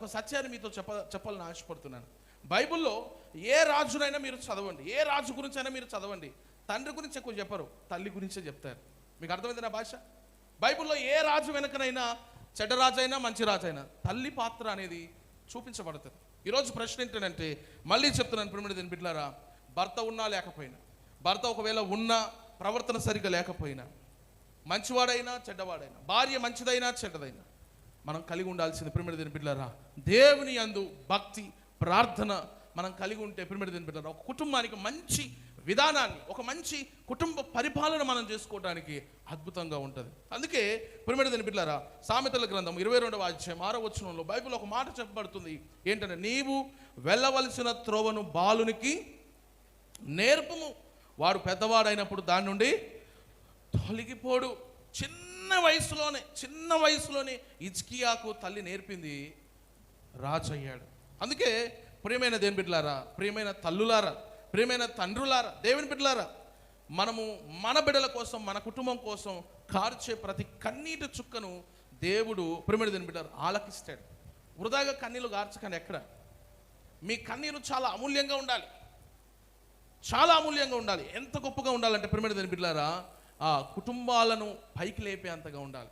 ఒక సత్యాన్ని మీతో చెప్పాలని ఆశపడుతున్నాను. బైబిల్లో ఏ రాజునైనా మీరు చదవండి, ఏ రాజు గురించి అయినా మీరు చదవండి, తండ్రి గురించి ఎక్కువ చెప్పరు, తల్లి గురించే చెప్తారు. మీకు అర్థమైంది నా భాష? బైబిల్లో ఏ రాజు వెనకనైనా, చెడ్డ రాజైనా మంచి రాజైనా, తల్లి పాత్ర అనేది చూపించబడుతుంది. ఈరోజు ప్రశ్న ఏంటంటే, మళ్ళీ చెప్తున్నాను ప్రియమైన బిడ్డలారా, భర్త ఉన్నా లేకపోయినా, భర్త ఒకవేళ ఉన్నా ప్రవర్తన సరిగ్గా లేకపోయినా, మంచివాడైనా చెడ్డవాడైనా, భార్య మంచిదైనా చెడ్డదైనా, మనం కలిగి ఉండాల్సింది ప్రియమైన బిడ్డలారా, దేవుని యందు భక్తి ప్రార్థన మనం కలిగి ఉంటే ప్రియమైన బిడ్డలారా, ఒక కుటుంబానికి మంచి విధానాన్ని, ఒక మంచి కుటుంబ పరిపాలన మనం చేసుకోవడానికి అద్భుతంగా ఉంటుంది. అందుకే ప్రియమైన బిడ్డలారా, సామెతల గ్రంథం 22వ అధ్యాయం 6వ వచనంలో బైబిల్ ఒక మాట చెప్పబడుతుంది. ఏంటంటే, నీవు వెళ్ళవలసిన త్రోవను బాలునికి నేర్పుము, వాడు పెద్దవాడైనప్పుడు దాని నుండి తొలగిపోడు. చిన్న వయసులోనే హిజ్కియాకు తల్లి నేర్పింది, రాజు అయ్యాడు. అందుకే ప్రియమైన దేవుని బిడ్డలారా, ప్రియమైన తల్లులారా, ప్రియమైన తండ్రులారా, దేవుని బిడ్డలారా, మనము మన బిడ్డల కోసం, మన కుటుంబం కోసం కార్చే ప్రతి కన్నీటి చుక్కను దేవుడు ప్రియమైన దేవుని బిడ్డలారా ఆలకిస్తాడు. వృధాగా కన్నీళ్ళు కార్చకండి. ఎక్కడ మీ కన్నీరు చాలా అమూల్యంగా ఉండాలి, చాలా అమూల్యంగా ఉండాలి. ఎంత గొప్పగా ఉండాలంటే ప్రియమైన దేవుని బిడ్డలారా, ఆ కుటుంబాలను పైకి లేపే అంతగా ఉండాలి.